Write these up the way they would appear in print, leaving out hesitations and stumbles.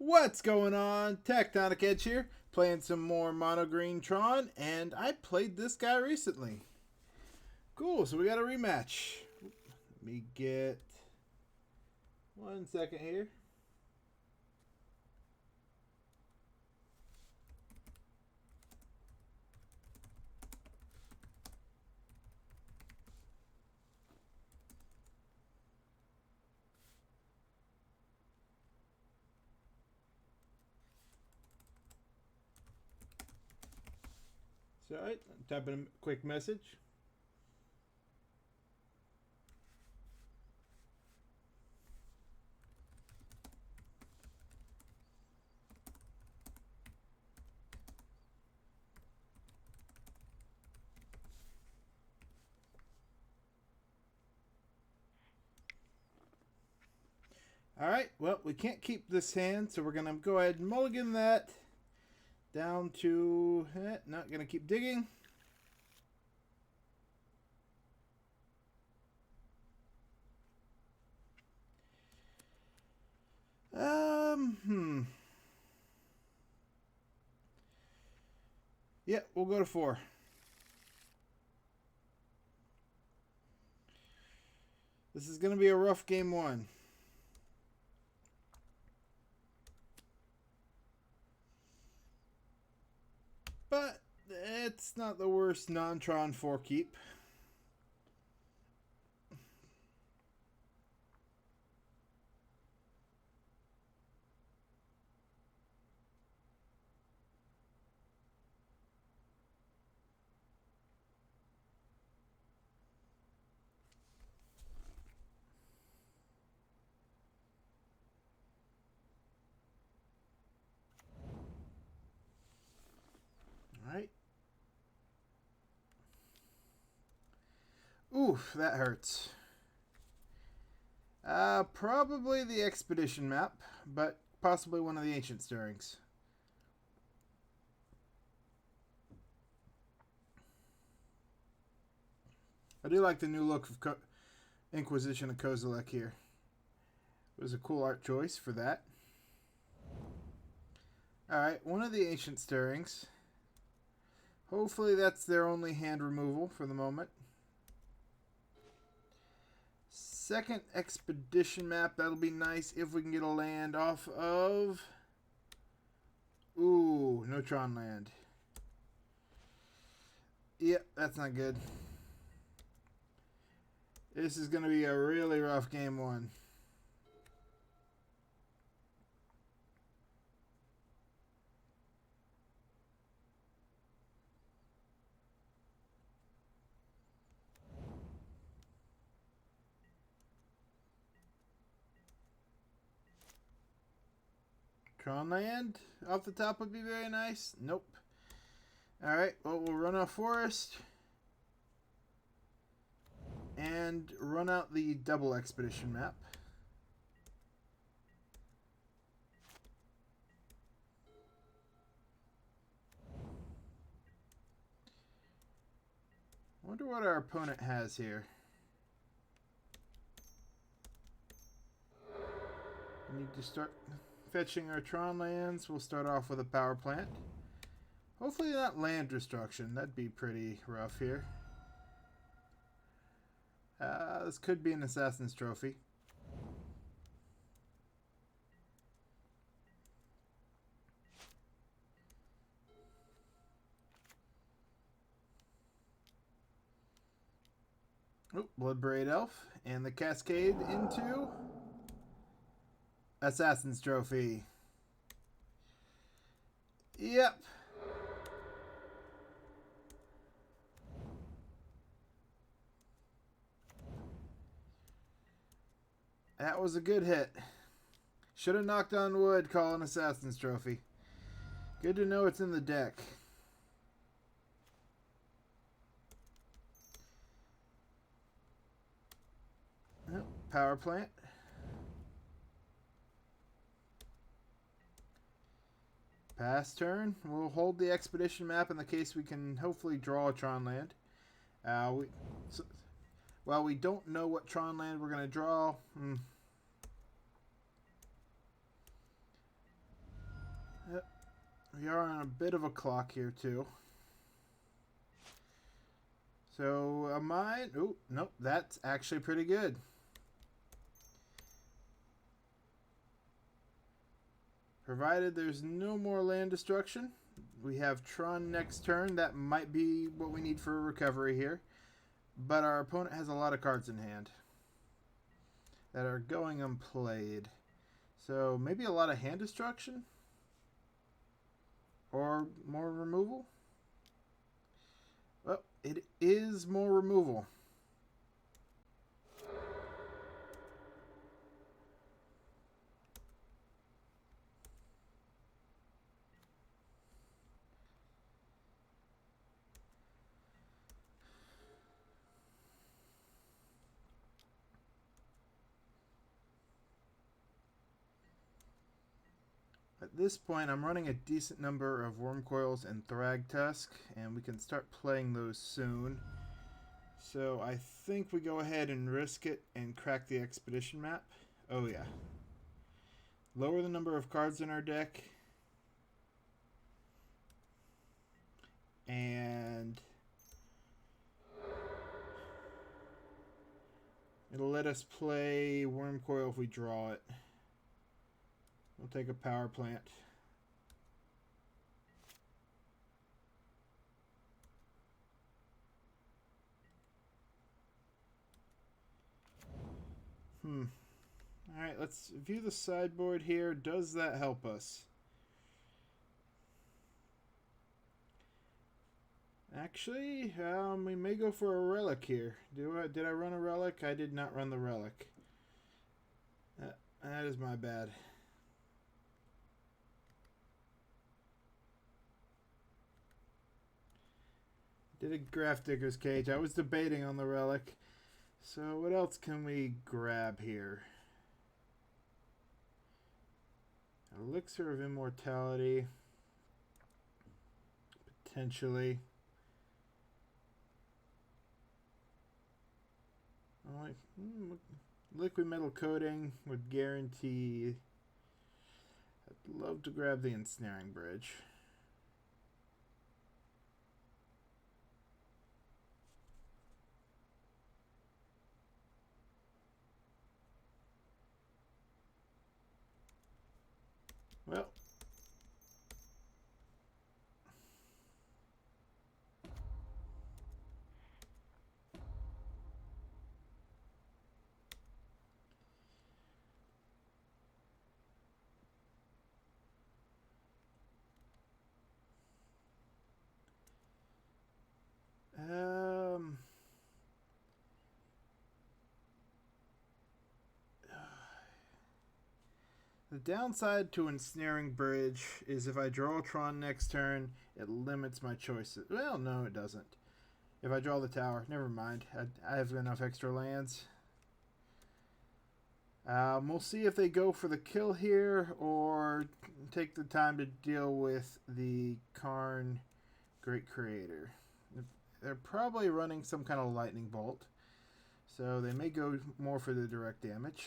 What's going on? Tectonic Edge here, playing some more mono green Tron, and I played this guy recently. Cool, so we got a rematch. Let me get 1 second here. So, alright, I'm typing a quick message. Alright, well, we can't keep this hand, so we're going to go ahead and mulligan that down to... not going to keep digging. Yeah, we'll go to 4. This is going to be a rough game 1. But it's not the worst non-Tron 4 keep. Alright. Oof, that hurts. Probably the Expedition map, but possibly one of the Ancient Stirrings. I do like the new look of Inquisition and Kozilek here. It was a cool art choice for that. Alright, one of the Ancient Stirrings. Hopefully that's their only hand removal for the moment. Second Expedition map, that'll be nice if we can get a land off of... Ooh, no Tron land. Yep, that's not good. This is going to be a really rough game 1. Tron land off the top would be very nice. Nope. Alright, well, we'll run off Forest. And run out the double Expedition map. I wonder what our opponent has here. We need to start fetching our Tron lands. We'll start off with a power plant. Hopefully not land destruction. That'd be pretty rough here. This could be an Assassin's Trophy. Oh, Liberated Elf. And the Cascade into Assassin's Trophy. Yep. That was a good hit. Should have knocked on wood calling Assassin's Trophy. Good to know it's in the deck. Oh, power plant. Pass turn. We'll hold the Expedition map in the case we can hopefully draw a Tron land. Well, we don't know what Tron land we're going to draw. We are on a bit of a clock here, too. So, mine... Oh, nope, that's actually pretty good. Provided there's no more land destruction. We have Tron next turn. That might be what we need for a recovery here. But our opponent has a lot of cards in hand that are going unplayed. So maybe a lot of hand destruction? Or more removal? Well, it is more removal. At this point, I'm running a decent number of Wurmcoils and Thragtusk, and we can start playing those soon. So I think we go ahead and risk it and crack the expedition map. Oh yeah. Lower the number of cards in our deck. And it'll let us play Wurmcoil if we draw it. We'll take a power plant. Alright, let's view the sideboard here. Does that help us? Actually, we may go for a relic here. Did I run a relic? I did not run the relic. That is my bad. Did a Grafdigger's Cage. I was debating on the relic. So what else can we grab here? Elixir of Immortality. Potentially. Liquimetal coating would guarantee. I'd love to grab the Ensnaring Bridge. Well, the downside to Ensnaring Bridge is if I draw Tron next turn, it limits my choices. Well, no, it doesn't. If I draw the tower, never mind. I have enough extra lands. We'll see if they go for the kill here or take the time to deal with the Karn Great Creator. They're probably running some kind of lightning bolt, so they may go more for the direct damage.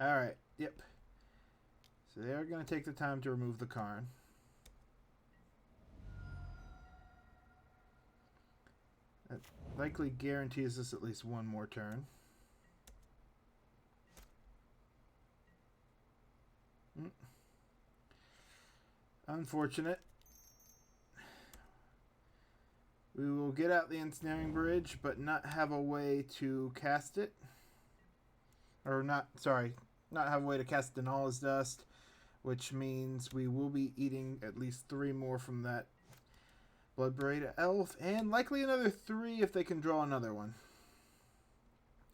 Alright, yep. So they are going to take the time to remove the Karn. That likely guarantees us at least one more turn. Unfortunate. We will get out the Ensnaring Bridge, but not have a way to cast it. Or not have a way to cast Denala's Dust, which means we will be eating at least 3 more from that Blood-Braid Elf, and likely another 3 if they can draw another one.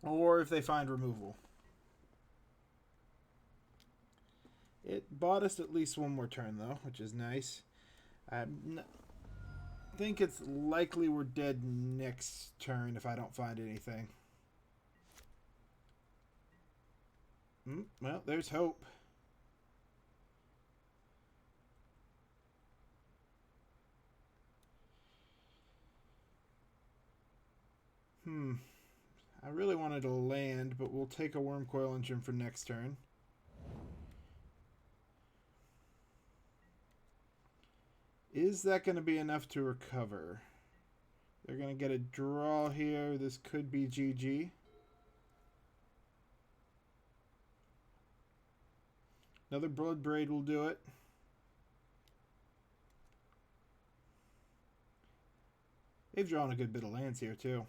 Or if they find removal. It bought us at least one more turn, though, which is nice. I think it's likely we're dead next turn if I don't find anything. Well, there's hope. I really wanted to land, but we'll take a Wurmcoil Engine for next turn. Is that going to be enough to recover? They're going to get a draw here. This could be GG. Another Blood Braid will do it. They've drawn a good bit of lands here, too.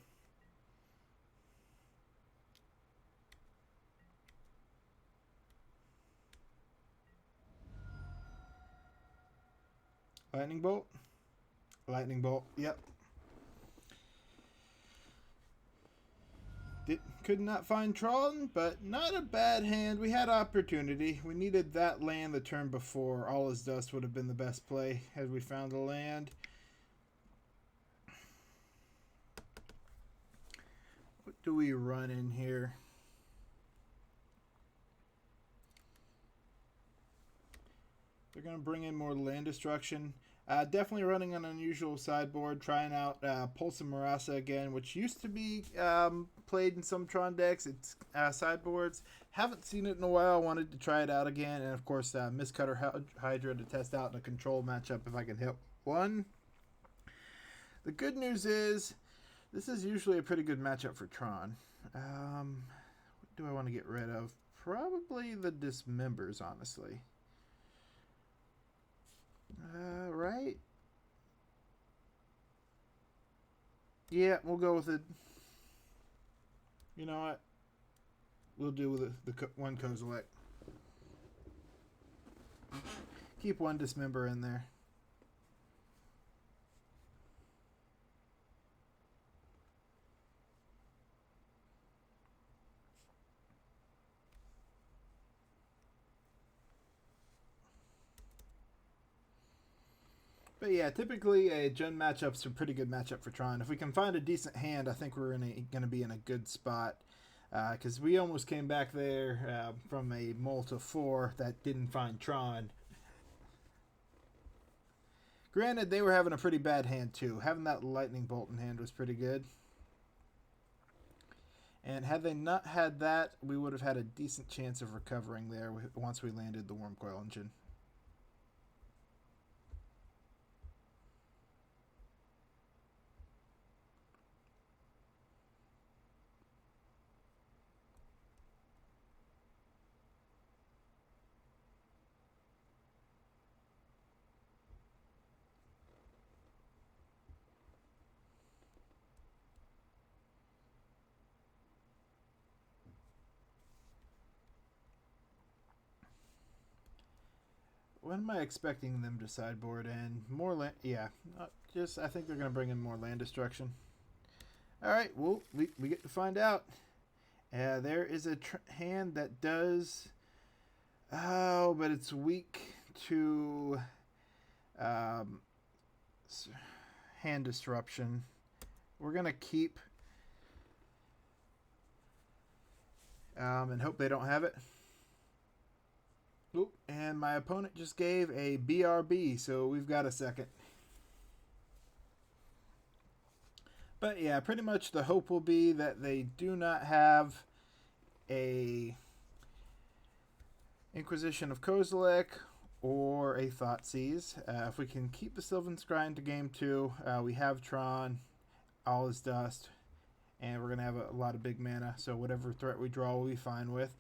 Lightning Bolt? Lightning Bolt, yep. Could not find Tron, but not a bad hand. We had opportunity. We needed that land the turn before. All Is Dust would have been the best play had we found a land. What do we run in here? They're going to bring in more land destruction. Definitely running an unusual sideboard, trying out Pulse and Murasa again, which used to be played in some Tron decks. It's sideboards. Haven't seen it in a while. Wanted to try it out again. And, of course, Mistcutter Hydra to test out in a control matchup if I can hit one. The good news is this is usually a pretty good matchup for Tron. What do I want to get rid of? Probably the Dismembers, honestly. Right? Yeah, we'll go with it. You know what? We'll do with the one Kozilek. Keep one Dismember in there. But yeah, typically a Gen matchup's a pretty good matchup for Tron. If we can find a decent hand, I think we're going to be in a good spot. Because we almost came back there from a mull to 4 that didn't find Tron. Granted, they were having a pretty bad hand too. Having that Lightning Bolt in hand was pretty good. And had they not had that, we would have had a decent chance of recovering there once we landed the Wurmcoil Engine. When am I expecting them to sideboard in? More land? Yeah, I think they're going to bring in more land destruction. All right, well, we get to find out. There is a hand that does... Oh, but it's weak to hand disruption. We're going to keep and hope they don't have it. Oop, and my opponent just gave a BRB, so we've got a second. But yeah, pretty much the hope will be that they do not have a Inquisition of Kozilek or a Thoughtseize. If we can keep the Sylvan Scrying to game 2, we have Tron, All Is Dust, and we're going to have a lot of big mana, so whatever threat we draw we'll be fine with.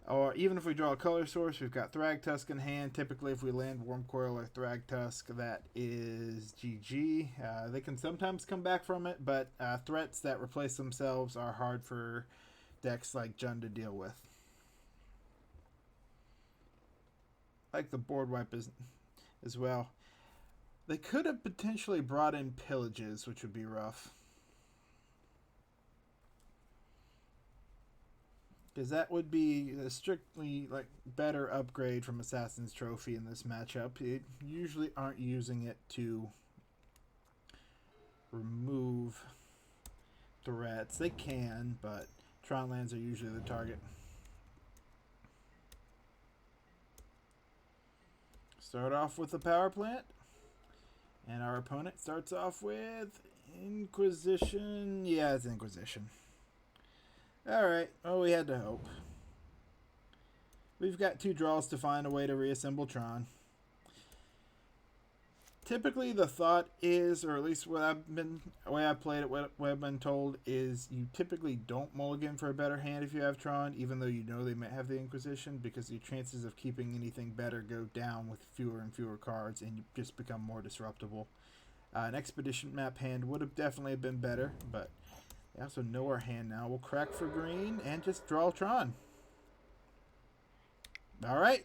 Or even if we draw a color source, we've got Thragtusk in hand. Typically, if we land Wurmcoil or Thragtusk, that is GG. They can sometimes come back from it, but threats that replace themselves are hard for decks like Jund to deal with. Like the board wipe as well. They could have potentially brought in Pillages, which would be rough. Because that would be a strictly better upgrade from Assassin's Trophy in this matchup. It usually aren't using it to remove threats. They can, but Tron lands are usually the target. Start off with the power plant. And our opponent starts off with Inquisition. Yeah, it's Inquisition. Alright, well, we had to hope. We've got 2 draws to find a way to reassemble Tron. Typically, the thought is, or at least what the way I played it, what I've been told is, you typically don't mulligan for a better hand if you have Tron, even though you know they might have the Inquisition, because your chances of keeping anything better go down with fewer and fewer cards, and you just become more disruptible. An Expedition map hand would have definitely been better, but they also know our hand now. We'll crack for green and just draw Tron. Alright.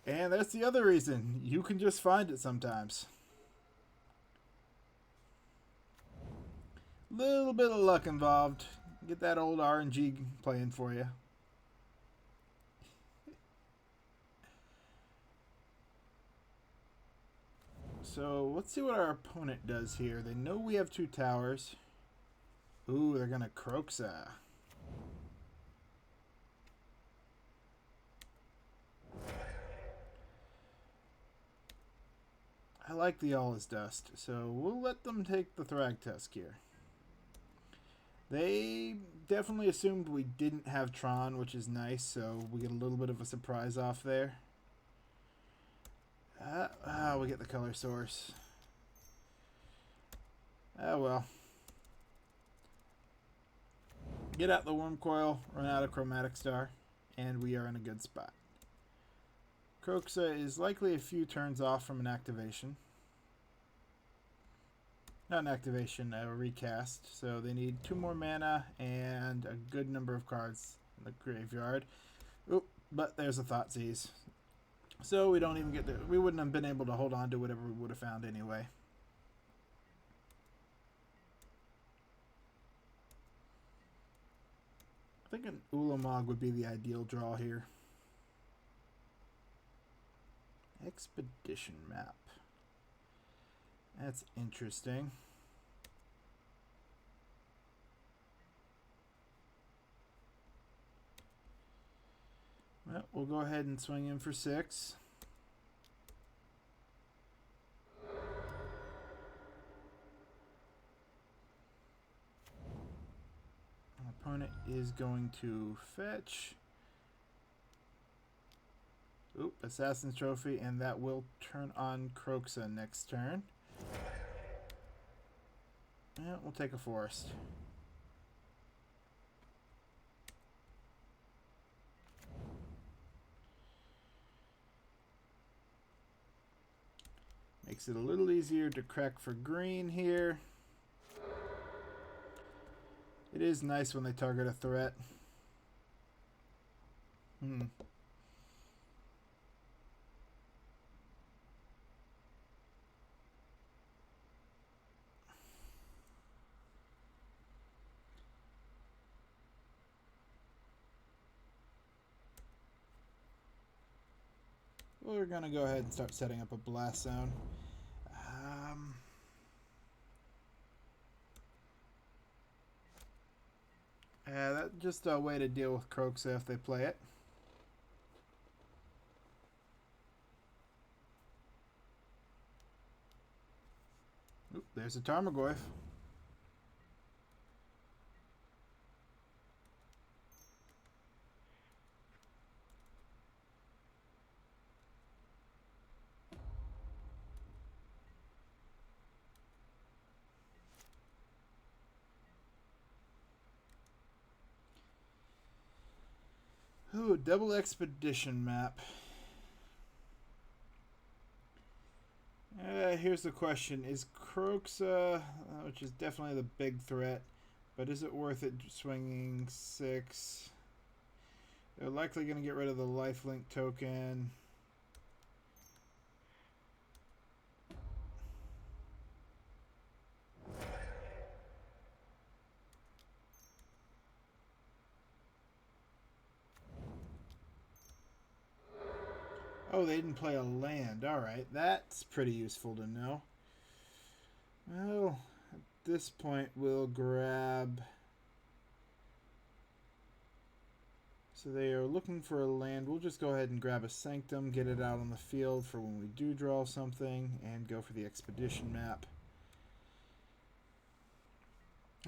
And that's the other reason. You can just find it sometimes. Little bit of luck involved. Get that old RNG playing for you. So let's see what our opponent does here. They know we have 2 towers. Ooh, they're going to Kroxa. I like the All is Dust, so we'll let them take the Thragtusk here. They definitely assumed we didn't have Tron, which is nice, so we get a little bit of a surprise off there. We get the color source. Oh well. Get out the Wurmcoil, run out of Chromatic Star, and we are in a good spot. Kroxa is likely a few turns off from an activation. Not an activation, a recast. So they need 2 more mana and a good number of cards in the graveyard. Oop, but there's a Thoughtseize. So we don't even get there. We wouldn't have been able to hold on to whatever we would have found anyway. I think an Ulamog would be the ideal draw here. Expedition map. That's interesting. Well, we'll go ahead and swing in for 6. Our opponent is going to fetch. Oop, Assassin's Trophy, and that will turn on Kroxa next turn. Yeah, we'll take a forest. Makes it a little easier to crack for green here. It is nice when they target a threat. We're going to go ahead and start setting up a blast zone. That's just a way to deal with Kroxa if they play it. Oop, there's a Tarmogoyf. Ooh, double expedition map. Here's the question. Is Kroxa, which is definitely the big threat, but is it worth it swinging 6? They're likely going to get rid of the lifelink token. Oh, they didn't play a land. Alright, that's pretty useful to know. Well, at this point, we'll grab So they are looking for a land. We'll just go ahead and grab a Sanctum, get it out on the field for when we do draw something, and go for the Expedition map.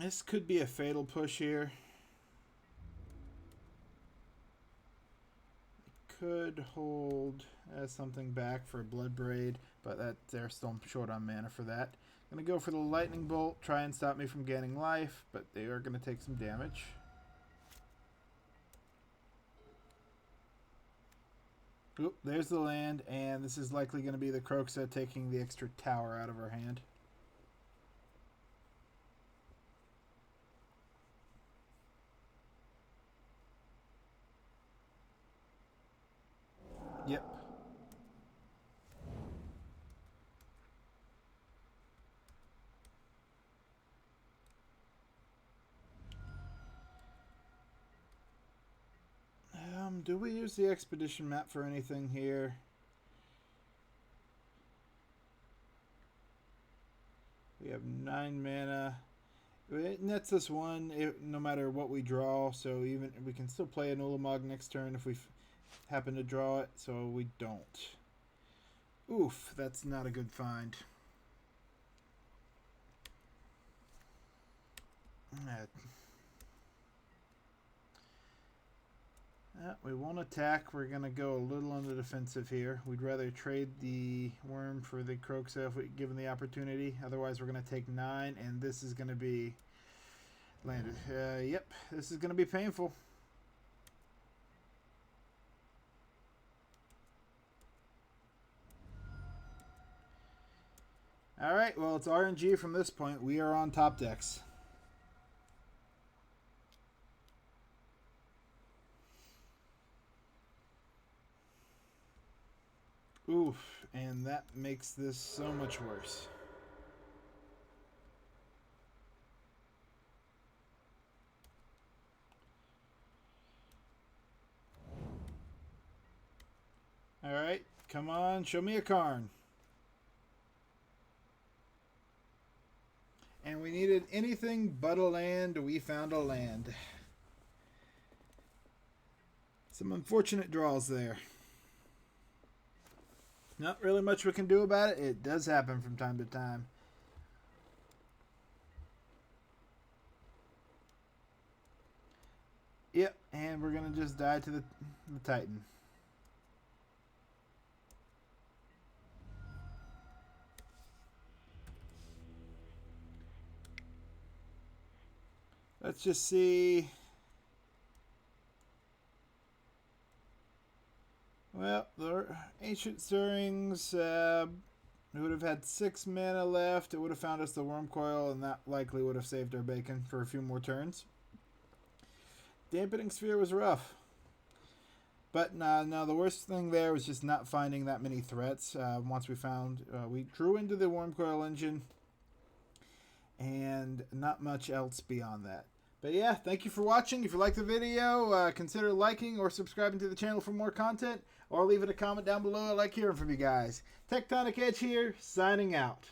This could be a fatal push here. Could hold as something back for Bloodbraid, but they're still short on mana for that. I'm going to go for the Lightning Bolt, try and stop me from gaining life, but they are going to take some damage. Oop, there's the land, and this is likely going to be the Kroxa taking the extra tower out of her hand. Yep. Do we use the Expedition map for anything here? We have 9 mana. It nets us 1 no matter what we draw, so even we can still play an Ulamog next turn if we happen to draw it, so we don't. Oof, that's not a good find. We won't attack. We're going to go a little on the defensive here. We'd rather trade the Worm for the Kroxa if we given the opportunity. Otherwise, we're going to take 9, and this is going to be landed. Yep, this is going to be painful. All right, well, it's RNG from this point. We are on top decks. Oof, and that makes this so much worse. All right, come on, show me a Karn. And we needed anything but a land. We found a land. Some unfortunate draws there. Not really much we can do about it. It does happen from time to time. Yep, and we're going to just die to the Titan. Let's just see. Well, the Ancient Stirrings would have had 6 mana left. It would have found us the Wurmcoil, and that likely would have saved our bacon for a few more turns. Dampening Sphere was rough. But no, the worst thing there was just not finding that many threats. Once we found, we drew into the Wurmcoil engine, and not much else beyond that. But yeah, thank you for watching. If you liked the video, consider liking or subscribing to the channel for more content, or leave it a comment down below. I like hearing from you guys. Tectonic Edge here, signing out.